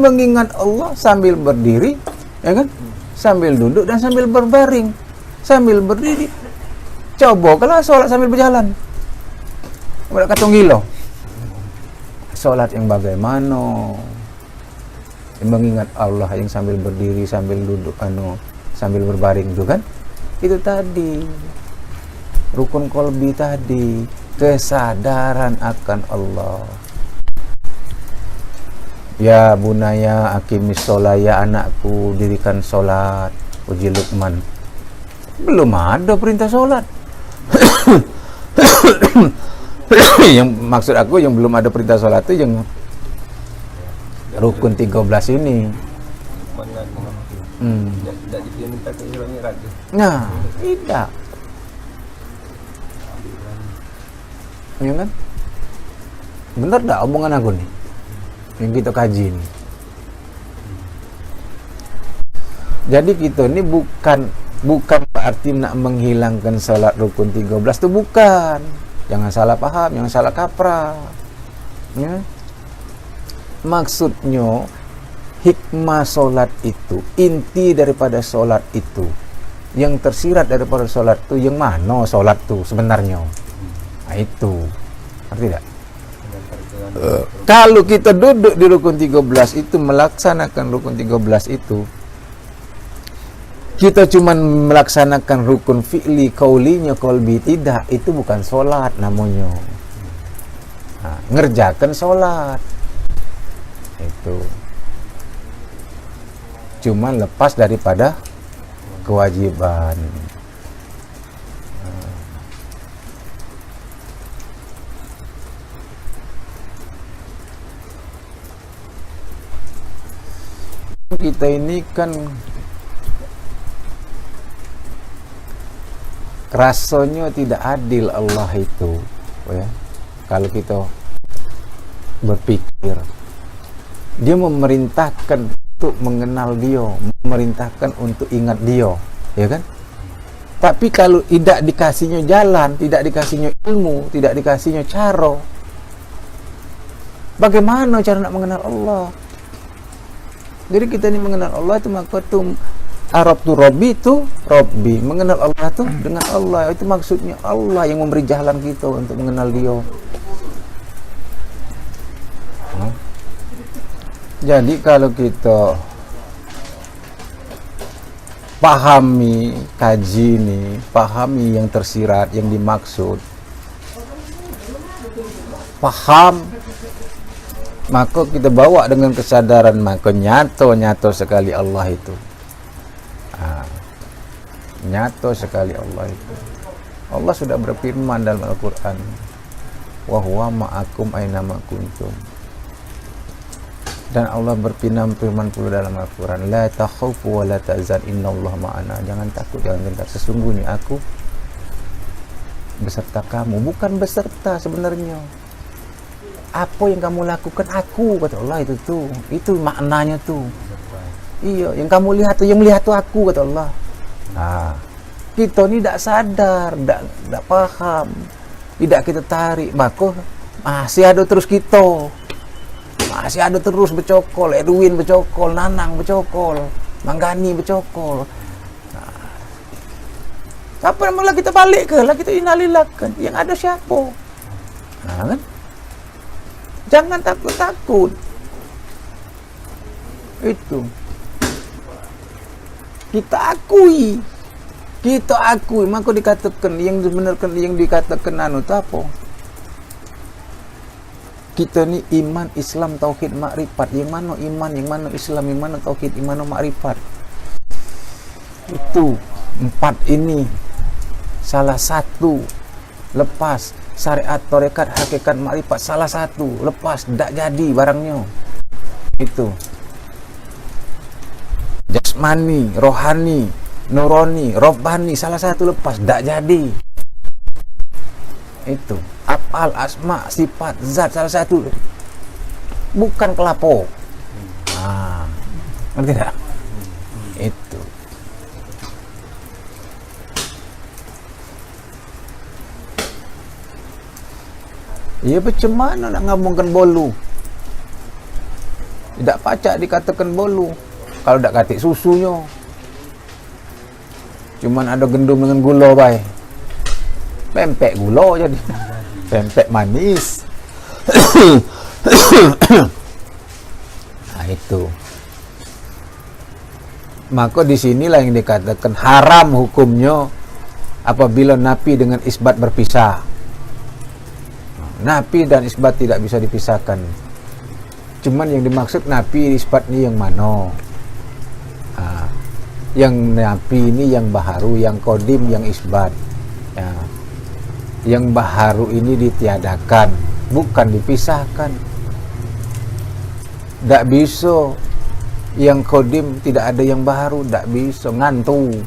mengingat Allah sambil berdiri, ya kan? Sambil duduk dan sambil berbaring, sambil berdiri. Coba kalau sholat sambil berjalan, mereka tunggilo. Sholat yang bagaimana? Yang mengingat Allah yang sambil berdiri, sambil duduk, sambil berbaring itu kan? Itu tadi rukun qalbi tadi, kesadaran akan Allah. Ya bunaya aqimis sholat, ya anakku dirikan sholat. Uji Luqman. Belum ada perintah sholat. Yang maksud aku yang belum ada perintah sholat itu yang rukun 13 ini. Nah, tidak. Ya kan? Benar tak omongan aku nih? Yang kita kaji ini. Jadi kita ini bukan berarti nak menghilangkan salat rukun 13 itu bukan. Jangan salah paham, jangan salah kaprah. Ya. Maksudnya hikmah solat itu, inti daripada solat itu, yang tersirat daripada solat itu, yang mana solat itu sebenarnya? Nah itu, ngerti tidak? Kalau kita duduk di rukun 13 itu, melaksanakan rukun 13 itu, kita cuma melaksanakan rukun fi'li, kaulinya, kolbi, tidak, itu bukan solat namanya. Nah, ngerjakan solat itu cuma lepas daripada kewajiban. Kita ini kan rasanya tidak adil Allah itu, ya. Kalau kita berpikir, dia memerintahkan untuk mengenal dia, memerintahkan untuk ingat dia, ya kan? Tapi kalau tidak dikasihnya jalan, tidak dikasihnya ilmu, tidak dikasihnya cara, bagaimana cara nak mengenal Allah? Jadi kita ini mengenal Allah itu maka itu Arab tu Robbi itu Robbi, mengenal Allah tu dengan Allah, itu maksudnya Allah yang memberi jalan kita untuk mengenal dia. Jadi kalau kita pahami, kaji ini, pahami yang tersirat, yang dimaksud, paham, maka kita bawa dengan kesadaran, maka nyata sekali Allah itu. Nyata sekali Allah itu. Allah sudah berfirman dalam Al-Quran, wa huwa ma'akum aina ma kuntum. Dan Allah berfirman pula dalam Al-Quran, la takhafu wa la tahzan innallaha ma'ana. Jangan takut, jangan gentar, sesungguhnya aku beserta kamu. Bukan beserta sebenarnya. Apa yang kamu lakukan, aku, kata Allah itu tuh. Itu maknanya tuh. Iya, yang kamu lihat tuh, yang melihat tuh aku, kata Allah. Nah, kita ni tak sadar, tak paham, tidak kita tarik, maka masih ada terus kita. Masih ada terus bercokol, Edwin bercokol, Nanang bercokol, Manggani bercokol. Nah, kapan malah kita balik ke? Lah kita innalillahi, yang ada siapa? Nah, kan? Jangan takut-takut. Itu. Kita akui, maka dikatakan yang dibenarkan, yang dikatakan itu apa? Kita ni iman, Islam, tauhid, makrifat. Yang mana iman, yang mana Islam, yang mana tauhid, yang mana makrifat? Itu 4 ini salah satu lepas, syariat, tarekat, hakikat, makrifat, salah satu lepas, tak jadi barangnya. Itu jasmani, rohani, nurani, robbani, salah satu lepas, tak jadi. Itu afal, asma, sifat, zat, salah satu bukan kelapo. Nah, ngerti tak? Itu. Ya macam mana nak ngomongkan bolu? Tidak pacak dikatakan bolu. Kalau tidak katik susunya. Cuman ada gendum dengan gula baik. Pempek gula jadi. Pempek manis. Nah itu. Maka disinilah yang dikatakan haram hukumnya apabila nafi dengan isbat berpisah. Nafi dan isbat tidak bisa dipisahkan. Cuman yang dimaksud nafi isbat ini yang mana? Yang nafi ini yang baharu, yang kodim yang isbat. Ya. Yang baharu ini ditiadakan, bukan dipisahkan. Tak bisa. Yang kodim tidak ada yang baharu, tak bisa, ngantuk.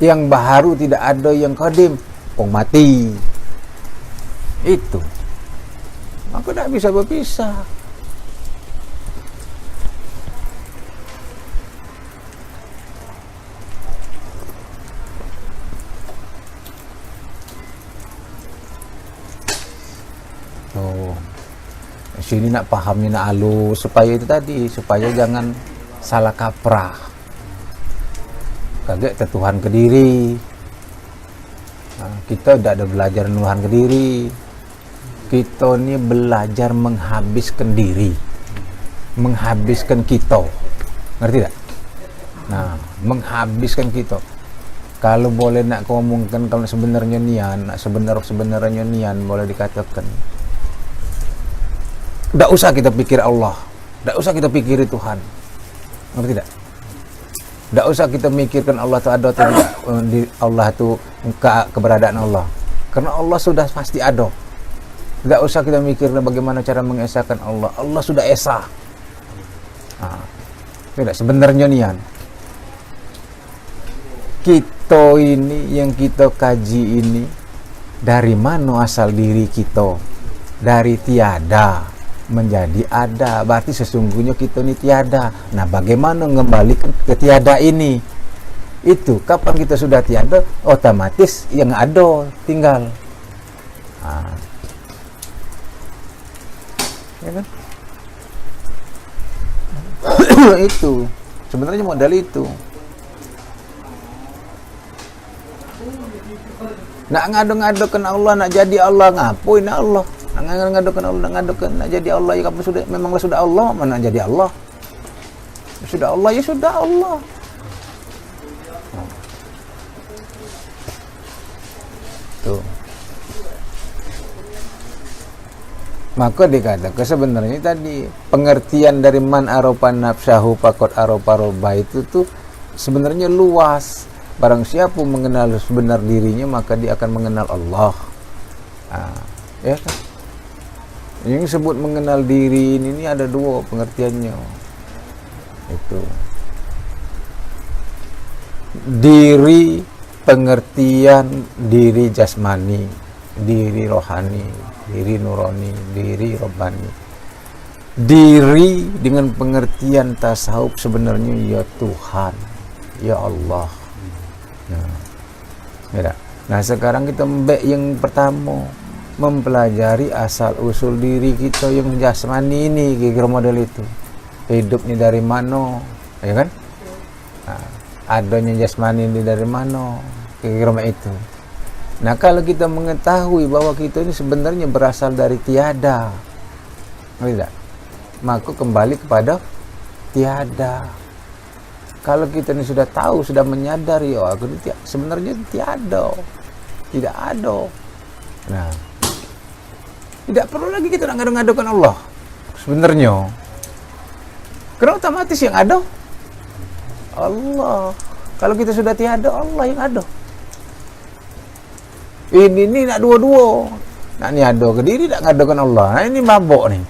Yang baharu tidak ada yang kodim, pong mati. Itu. Maka tak bisa berpisah. Sini nak pahamnya nak halus supaya itu tadi, supaya jangan salah kaprah. Kagak tetuhan ke diri. Kita tidak ada belajar nuhan ke diri. Kita ni belajar menghabiskan diri, menghabiskan kita. Ngerti tak? Nah, menghabiskan kita. Kalau boleh nak ngomongkan kalau sebenarnya nian, nak sebenarnya nian boleh dikatakan. Tidak usah kita pikir Allah, tidak usah kita pikiri Tuhan, ngerti tidak? Tidak usah kita mikirkan Allah itu ada atau tidak, Allah itu keberadaan Allah, karena Allah sudah pasti ada. Tidak usah kita mikirkan bagaimana cara mengesahkan Allah, Allah sudah esa. Tidak, sebenarnya nian. Kita ini yang kita kaji ini, dari mana asal diri kita? Dari tiada menjadi ada, berarti sesungguhnya kita ini tiada. Nah, bagaimana mengembalikan ke tiada ini? Itu kapan kita sudah tiada, otomatis yang ada tinggal. Ya kan? Itu sebenarnya modal itu. Nak ngadu-ngadukan Allah, nak jadi Allah, ngapain Allah? Ngadukan Allah, ngadukan nak jadi Allah, ya kapan sudah, memanglah sudah Allah, mana jadi Allah? Sudah Allah, ya sudah Allah. Tuh. Maka dikatakan sebenarnya tadi pengertian dari man aropa nafsahu pakot aropa roba itu tuh sebenarnya luas. Barang siapa mengenal sebenar dirinya, maka dia akan mengenal Allah. Ya kan? Yang disebut mengenal diri ini ada dua pengertiannya. Itu diri, pengertian diri jasmani, diri rohani, diri nurani, diri robbani. Diri dengan pengertian tasawuf sebenarnya ya Tuhan, ya Allah. Nah, sekarang kita mbek yang pertama, mempelajari asal usul diri kita yang jasmani ini, kira model itu. Hidup ini dari mana, ya kan? Nah, adanya jasmani ini dari mana, kira itu. Nah, kalau kita mengetahui bahwa kita ini sebenarnya berasal dari tiada, tidak, maka kembali kepada tiada. Kalau kita ini sudah tahu, sudah menyadari, oh aku ini sebenarnya tiada, tidak ada. Nah, tidak perlu lagi kita ngadu-ngadukan Allah sebenarnya, karena otomatis yang ada Allah. Kalau kita sudah tiada, Allah yang ada. Ini nak dua-dua, nak ni ada ke diri, nak ngadukan Allah. Nah, ini mabuk nih.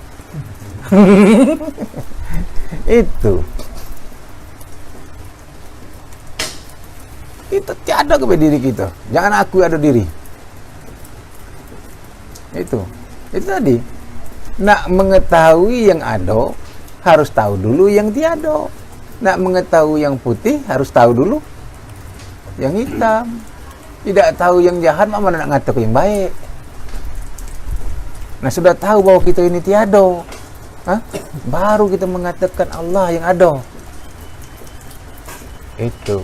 Itu tiada kepada diri kita. Jangan aku ada diri. Itu tadi. Nak mengetahui yang ada, harus tahu dulu yang tiada. Nak mengetahui yang putih, harus tahu dulu yang hitam. Tidak tahu yang jahat, mana nak ngatur yang baik. Nah, sudah tahu bahwa kita ini tiada, baru kita mengatakan Allah yang ada. Itu.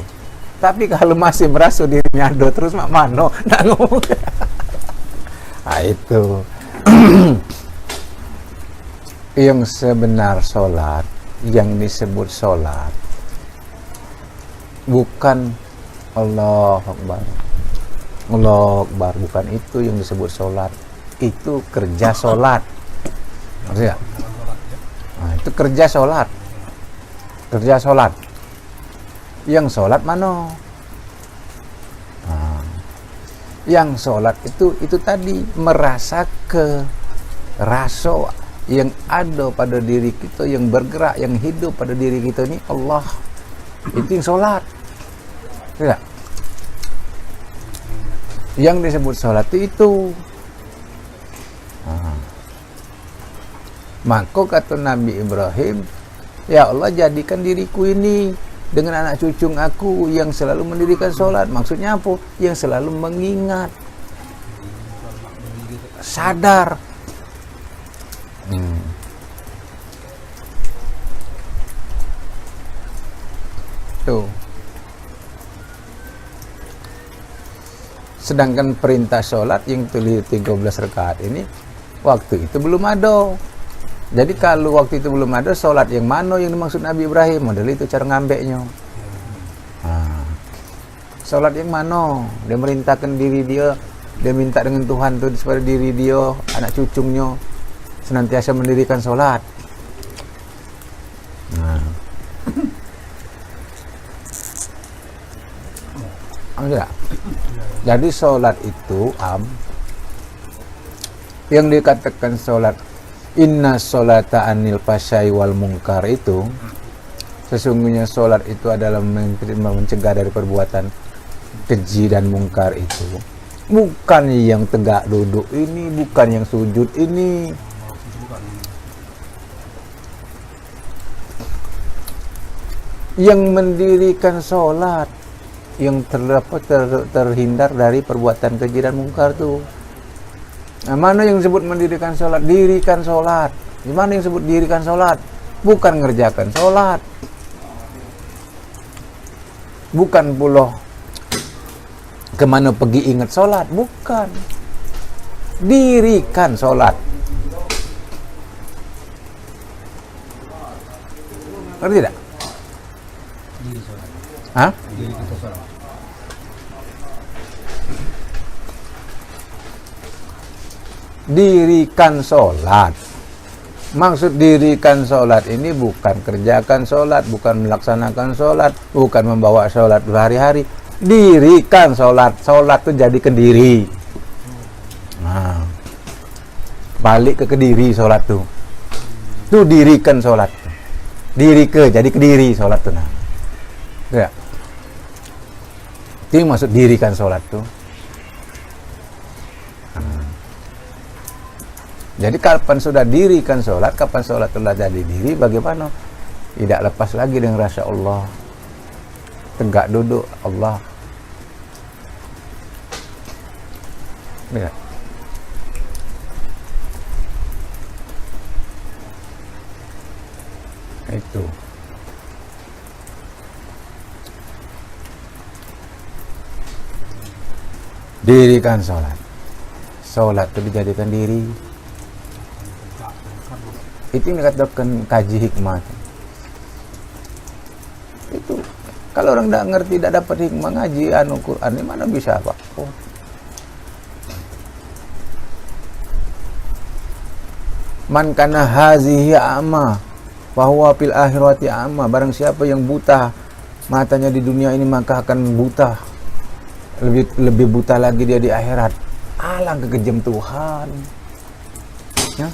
Tapi kalau masih merasa dirinya ada terus mak mano nak ngomong. Nah, itu. Yang sebenar solat, yang disebut solat, bukan Allah Akbar. Allah Akbar, bukan itu yang disebut solat. Itu kerja solat. Maksudnya? Nah, itu kerja solat. Kerja solat. Yang solat mana? Nah, yang solat itu tadi merasa ke rasa yang ada pada diri kita, yang bergerak, yang hidup pada diri kita ini Allah. Itu yang solat. Tidak? Yang disebut solat itu. Nah. Maka kata Nabi Ibrahim, ya Allah, jadikan diriku ini dengan anak cucu aku yang selalu mendirikan solat. Maksudnya apa? Yang selalu mengingat, sadar. Tuh. Sedangkan perintah sholat yang tulis 13 rakaat ini waktu itu belum ada. Jadi kalau waktu itu belum ada, sholat yang mana yang dimaksud Nabi Ibrahim? Model itu cara ngambeknya. Nah, sholat yang mana? Dia merintahkan diri dia minta dengan Tuhan tuh supaya diri dia, anak cucunya senantiasa mendirikan sholat. Nah, enggak. Jadi sholat itu yang dikatakan sholat inna sholata anil fasyai wal munkar itu, sesungguhnya sholat itu adalah mencegah dari perbuatan keji dan mungkar itu. Bukan yang tegak duduk ini, bukan yang sujud ini. Yang mendirikan sholat, yang terhindar dari perbuatan keji dan mungkar tuh. Nah, mana yang disebut mendirikan sholat? Dirikan sholat. Gimana yang disebut dirikan sholat? Bukan ngerjakan sholat. Bukan pula kemana pergi ingat sholat. Bukan. Dirikan sholat. Ngerti tidak? Diri sholat. Hah? Diri kita sholat. Dirikan sholat. Maksud dirikan sholat ini bukan kerjakan sholat, bukan melaksanakan sholat, bukan membawa sholat berhari-hari. Dirikan sholat. Sholat itu jadi kediri. Nah, balik ke kediri sholat tuh. Tuh dirikan sholat. Diri ke jadi kediri sholat tuh. Nah, ya. Itu yang maksud dirikan sholat tuh. Jadi kapan sudah dirikan sholat, kapan sholat telah jadi diri, bagaimana? Tidak lepas lagi dengan rasa Allah. Tegak duduk Allah. Ya. Itu. Dirikan sholat. Sholat itu dijadikan diri. Itu yang dikatakan kaji hikmah. Itu kalau orang tidak ngerti, tidak dapat hikmah ngaji Quran, ini mana bisa Pak? Oh. Man kana hazihi a'ma bahwa fil akhirati a'ma. Barang siapa yang buta matanya di dunia ini, maka akan buta, lebih buta lagi dia di akhirat. Alangkah kejam Tuhan, ya.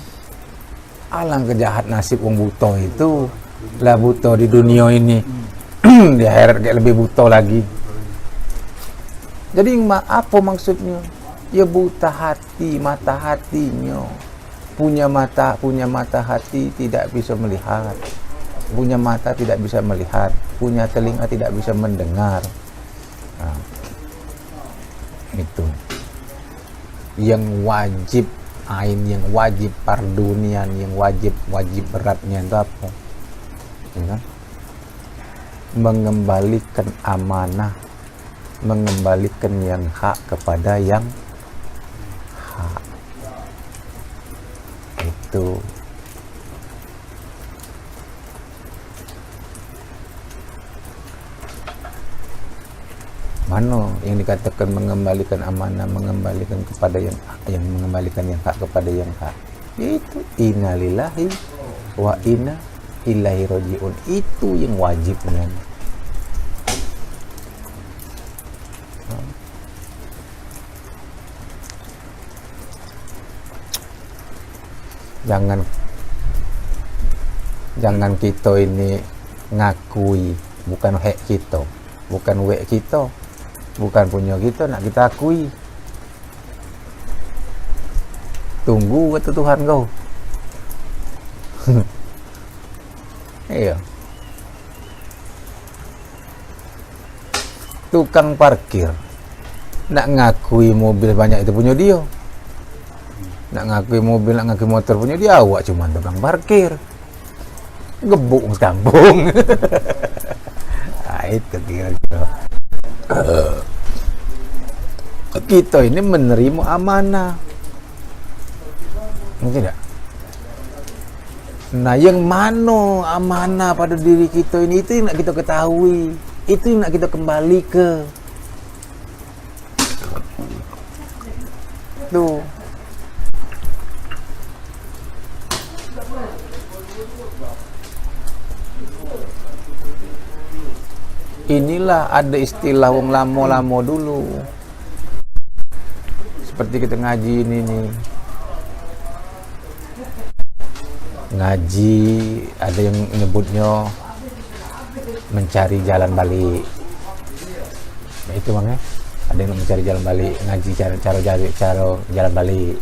Alangkah jahat nasib wong buta itu. Lah buta di dunia ini, di akhirat kayak lebih buta lagi. Jadi apa maksudnya? Ya buta hati, mata hatinya. Punya mata hati tidak bisa melihat. Punya mata tidak bisa melihat. Punya telinga tidak bisa mendengar. Nah, itu yang wajib ain yang wajib pardunian, yang wajib beratnya itu apa? Ya kan? Mengembalikan amanah, mengembalikan yang hak kepada yang hak. Itu mana yang dikatakan mengembalikan amanah, mengembalikan kepada yang mengembalikan yang hak kepada yang hak, yaitu innalillahi wa inna ilaihi rajiun. Itu yang wajib kan. Jangan kita ini ngakui bukan hak kita, bukan wek kita, bukan punya kita, nak kita akui. Tunggu kata Tuhan kau. Iya. Tukang parkir nak ngakui mobil banyak itu punya dia, nak ngakui mobil, nak ngakui motor punya dia. Awak cuma tukang parkir, gebuk kampung. Itu kira-kira. Kita ini menerima amanah, tidak? Nah, yang mana amanah pada diri kita ini, itu yang nak kita ketahui, itu yang nak kita kembali ke. Tuh. Inilah ada istilah wong lamo-lamo dulu. Seperti kita ngaji ini nih. Ngaji ada yang nyebutnya mencari jalan balik. Nah, itu bang ya. Ada yang mencari jalan balik, ngaji cara jalan balik.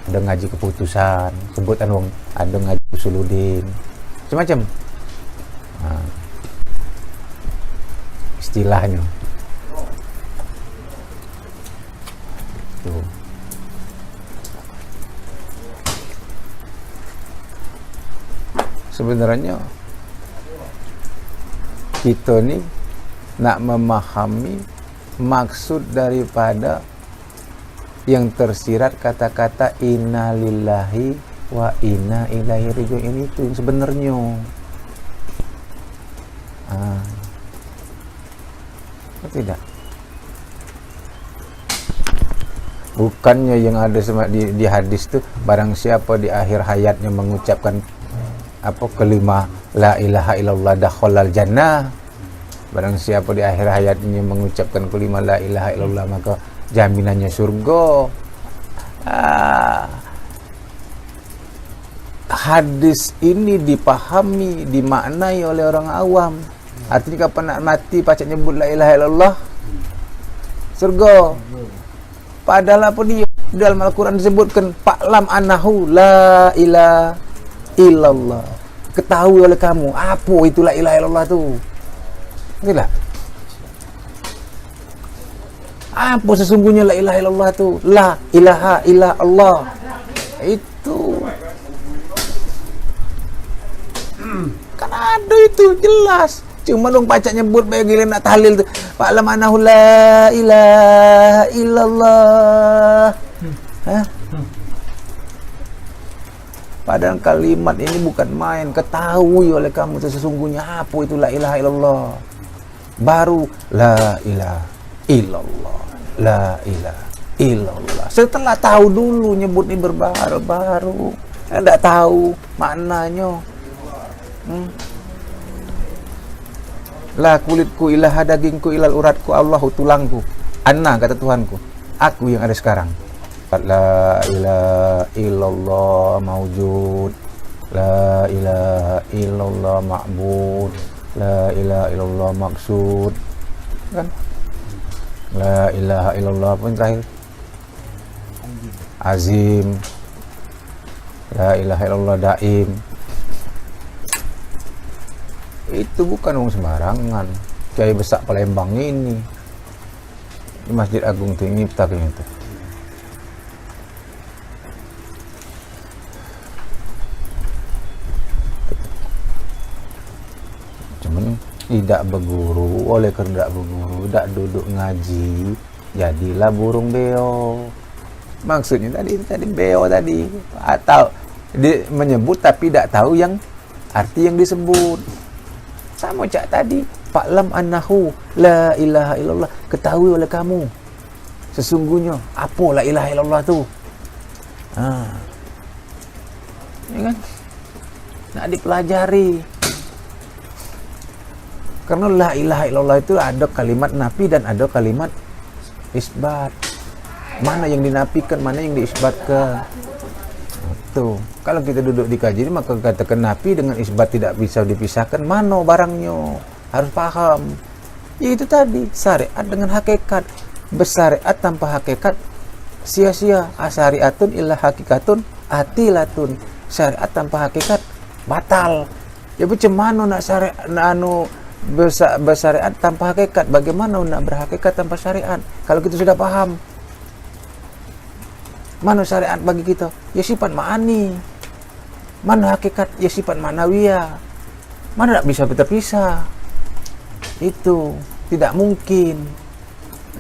Ada ngaji keputusan, sebutan wong, ada ngaji usuluddin. Macam-macam. Nah, istilahnya tuh. Sebenarnya kita nih nak memahami maksud daripada yang tersirat kata-kata innalillahi wa inna ilaihi rajiun ini tuh sebenarnya. Tidak, bukannya yang ada di hadis tuh, barang siapa di akhir hayatnya mengucapkan kelima la ilaha illallah dakhalal jannah. Barang siapa di akhir hayatnya mengucapkan kelima la ilaha illallah, maka jaminannya surga. Hadis ini dipahami, dimaknai oleh orang awam. Artinya kapan nak mati pacak nyebut la ilaha illallah, surga. Padahal apa dia dalam Al-Quran disebutkan fa'lam annahu la ilaha illallah. Ketahui oleh kamu apa itu la ilaha illallah tu. Tidak? Apa sesungguhnya la ilaha illallah tu? La ilaha illallah. Itu kan ada itu jelas. Cuma dong pacak nyebut bagi nak tahlil tu. Fa'lam annahu la ilaha illallah. Padahal kalimat ini bukan main. Ketahui oleh kamu sesungguhnya apa itu la ilaha illallah. Baru la ilaha illallah. La ilaha illallah. Setelah tahu dulu nyebut ini baru. Tidak tahu maknanya. La kulitku ilaha dagingku ilal uratku Allahu tulangku. Anna kata Tuhanku, aku yang ada sekarang. La ilaha illallah maujud. La ilaha illallah ma'bud. La ilaha illallah maksud. Kan? La ilaha illallah pun terakhir. Azim. La ilaha illallah daim. Itu bukan orang sembarangan. Kiai besar Palembang ini di Masjid Agung itu nyiptakan itu. tidak berguru, oleh karena tidak berguru, tidak duduk ngaji, jadilah burung beo. Maksudnya tadi beo tadi, atau menyebut tapi tidak tahu yang arti yang disebut. Sama cak tadi, fa'lam annahu la ilaha illallah, ketahui oleh kamu sesungguhnya apa la ilaha illallah tu. Ya kan? Nak dipelajari. Karena la ilaha illallah itu ada kalimat nafi dan ada kalimat isbat. Mana yang dinafikan, mana yang diisbatkan. Tuh, kalau kita duduk di kajian maka katakan nafi dengan isbat tidak bisa dipisahkan. Mana barangnya? Harus paham. Ya itu tadi, syariat dengan hakikat. Bersyariat tanpa hakikat sia-sia. Asyariatun illa hakikatun atilatun. Syariat tanpa hakikat batal. Ya macam mana nak syariat bersyariat tanpa hakikat? Bagaimana nak berhakikat tanpa syariat? Kalau kita sudah paham mana syariat bagi kita, ya sifat ma'ani. Mana hakikat, ya sifat ma'nawiyah. Mana tak bisa terpisah. Itu tidak mungkin.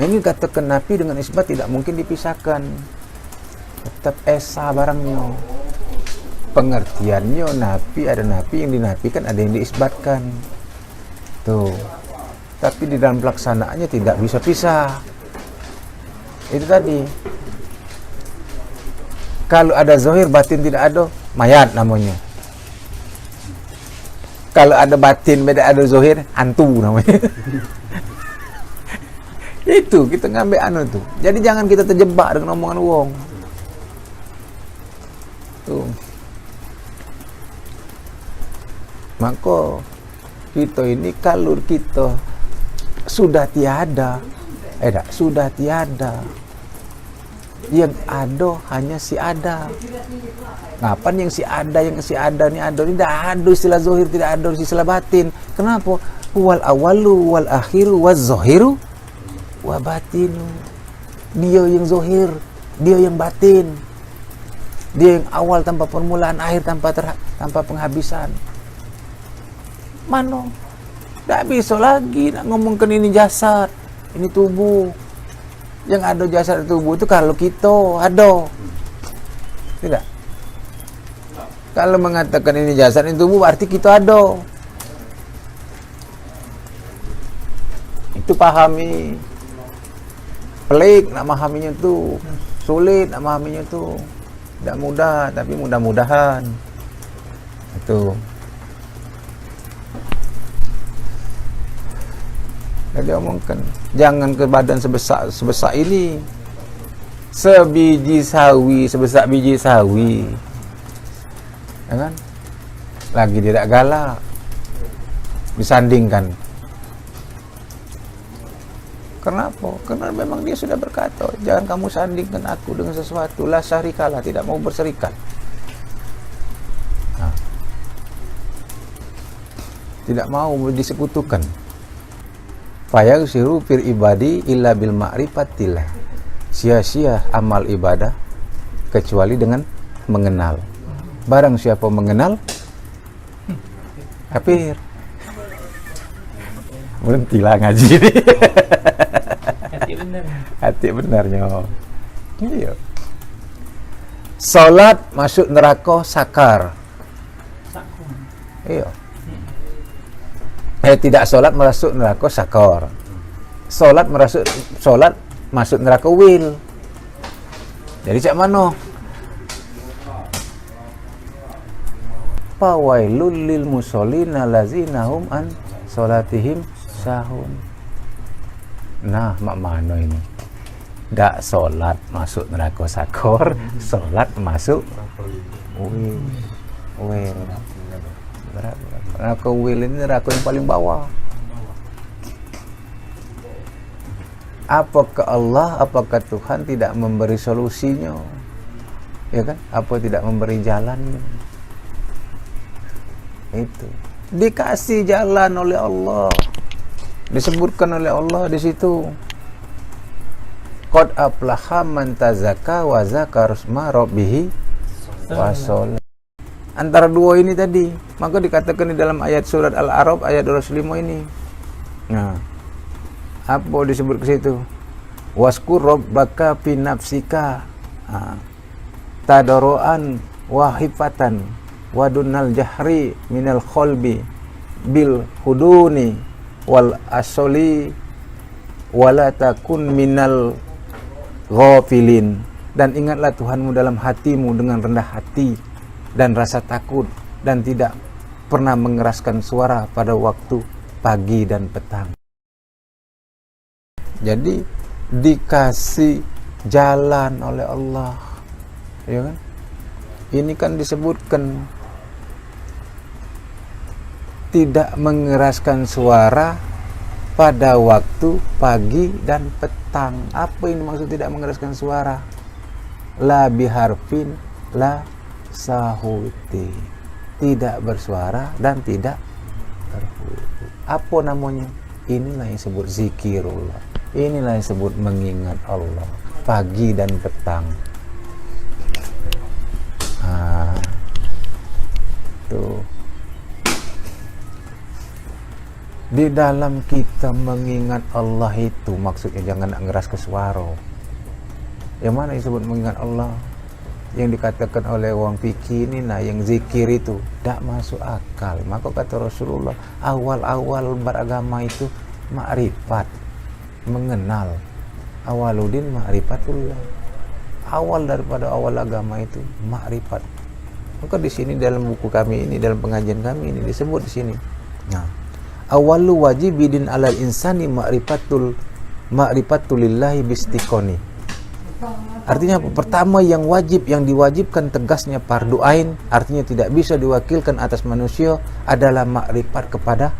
Ini katakan nafi dengan isbat tidak mungkin dipisahkan. Tetap esa barangnya. Pengertiannya nafi, ada nafi yang dinafikan, ada yang diisbatkan. Tuh. Tapi di dalam pelaksanaannya tidak bisa pisah. Itu tadi. Kalau ada zahir, batin tidak ada, mayat namanya. Kalau ada batin, beda ada zahir, hantu namanya. Itu, kita ngambil anu tuh. Jadi jangan kita terjebak dengan omongan wong. Tuh. Maka kita ini kalau kita sudah tiada, sudah tiada, yang ada hanya si ada. Ngapain yang si ada ini ada, ini tidak ada istilah zahir, tidak ada istilah batin. Kenapa? Wal awalu wal akhiru waz zahiru wa batinu. Dia yang zahir, dia yang batin. Dia yang awal tanpa permulaan, akhir tanpa penghabisan. Mana? Tak bisa lagi nak ngomongkan ini jasad, ini tubuh. Yang ada jasad tubuh itu kalau kita ada. Tidak. Kalau mengatakan ini jasad, ini tubuh, berarti kita ada. Itu pahami. Pelik nak memahaminya tu. Sulit nak memahaminya tu. Tidak mudah, tapi mudah-mudahan. Itu. Dia omongkan, jangan ke badan sebesar ini, sebiji sawi, sebesar biji sawi, ya kan? Lagi tidak galak, disandingkan. Kenapa? Karena memang dia sudah berkata, jangan kamu sandingkan aku dengan sesuatu, la syarikalah, tidak mau berserikat. Tidak mau disekutukan. Fayagsiru fir ibadi illa bil ma'rifatillah. Sia-sia amal ibadah kecuali dengan mengenal. Barang siapa mengenal, kafir. Berhentilah ngaji ini. Hati benarnya. Iya. Salat masuk neraka sakar. Iya. Tidak solat masuk neraka sakor. Solat masuk neraka wil. Jadi cak mana? Fawailul lil musallina allazina hum an salatihim sahun. Nah, mak mana ini? Dak solat masuk neraka sakor, solat masuk wil. Wil. Neraka wil ini neraka yang paling bawah. Apakah Allah, apakah Tuhan tidak memberi solusinya? Ya kan? Apa tidak memberi jalannya? Itu. Dikasih jalan oleh Allah. Disebutkan oleh Allah di situ. Qad aflaha man tazakka wa zakara isma rabbih wa shalla. Antara dua ini tadi, maka dikatakan di dalam ayat surat Al-A'raf ayat 25 ini, Nah, apa disebut ke situ? Waskur rabbaka fi nafsika tadarruan wa khifatan wa dunal jahri minal qalbi bil huduni wal asoli wala takun minal ghafilin. Dan ingatlah Tuhanmu dalam hatimu dengan rendah hati dan rasa takut, dan tidak pernah mengeraskan suara pada waktu pagi dan petang. Jadi dikasih jalan oleh Allah, ya kan? Ini kan disebutkan tidak mengeraskan suara pada waktu pagi dan petang. Apa ini maksud tidak mengeraskan suara? La biharfin la sahuti, tidak bersuara dan tidak berhuruf. Apa namanya? Inilah yang disebut zikirullah. Inilah yang disebut mengingat Allah pagi dan petang. Tuh. Di dalam kita mengingat Allah itu maksudnya jangan ngeras ke suara. Yang mana yang disebut mengingat Allah? Yang dikatakan oleh orang fikih ini, nah yang zikir itu tidak masuk akal. Maka kata Rasulullah, awal-awal beragama itu ma'rifat, mengenal. Awaludin ma'rifatullah. Awal daripada awal agama itu ma'rifat. Maka di sini dalam buku kami ini, dalam pengajian kami ini disebut di sini. Nah, awalu wajibidin alal insani ma'rifatulillahi bistiqoni. Artinya apa? Pertama yang wajib, yang diwajibkan tegasnya fardu ain, artinya tidak bisa diwakilkan atas manusia, adalah makrifat kepada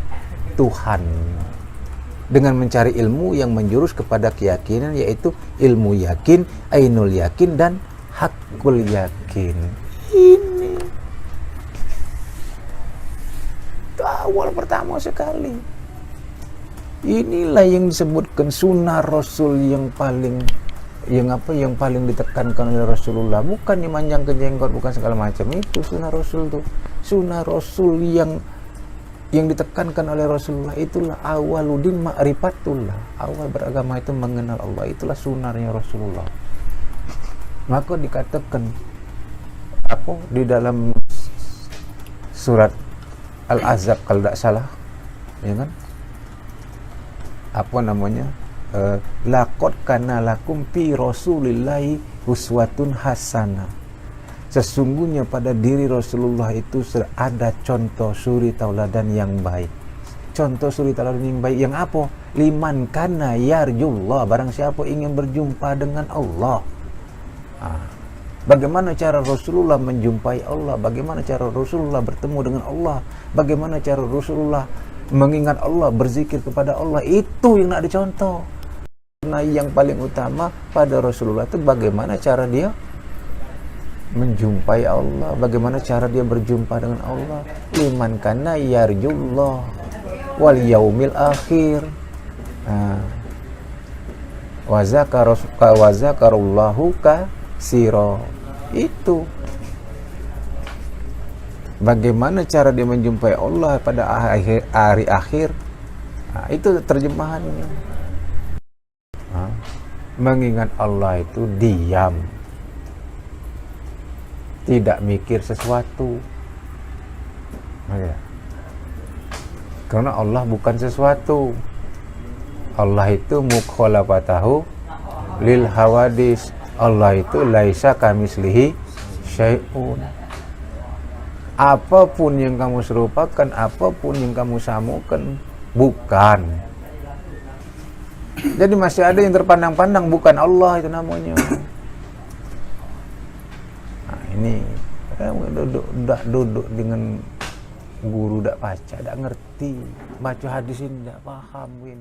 Tuhan dengan mencari ilmu yang menjurus kepada keyakinan, yaitu ilmu yakin, ainul yakin, dan hakul yakin. Ini itu awal pertama sekali. Inilah yang disebutkan sunnah Rasul yang paling ditekankan oleh Rasulullah. Bukan dimanjang ke jenggot, bukan segala macam. Itu sunnah Rasul tuh. Sunnah Rasul yang ditekankan oleh Rasulullah, itulah awaludin ma'rifatullah. Awal beragama itu mengenal Allah. Itulah sunnahnya Rasulullah. Maka dikatakan di dalam surat Al-Ahzab kalau tidak salah, ya kan? Apa namanya? Laqad kana lakum fi rasulillahi uswatun hasanah. Sesungguhnya pada diri Rasulullah itu ada contoh suri tauladan yang baik. Contoh suri tauladan yang baik yang apa? Liman kana yarjullah, barang siapa ingin berjumpa dengan Allah. Bagaimana cara Rasulullah menjumpai Allah? Bagaimana cara Rasulullah bertemu dengan Allah? Bagaimana cara Rasulullah mengingat Allah, berzikir kepada Allah? Itu yang nak dicontoh. Nah, yang paling utama pada Rasulullah itu bagaimana cara dia menjumpai Allah, bagaimana cara dia berjumpa dengan Allah. Liman kana yarjullah wal yaumil akhir. Wa zakarallahu katsira. Itu bagaimana cara dia menjumpai Allah pada hari akhir. Itu terjemahannya. Mengingat Allah itu diam, tidak mikir sesuatu. Karena Allah bukan sesuatu. Allah itu mukhalafatahu lil hawadis. Allah itu laisa kamislihi syai'un. Apapun yang kamu serupakan, apapun yang kamu samakan, bukan. Jadi masih ada yang terpandang-pandang, bukan Allah itu namanya. Nah, ini duduk dengan guru dak baca, dak ngerti, baca hadis ini dak paham, win.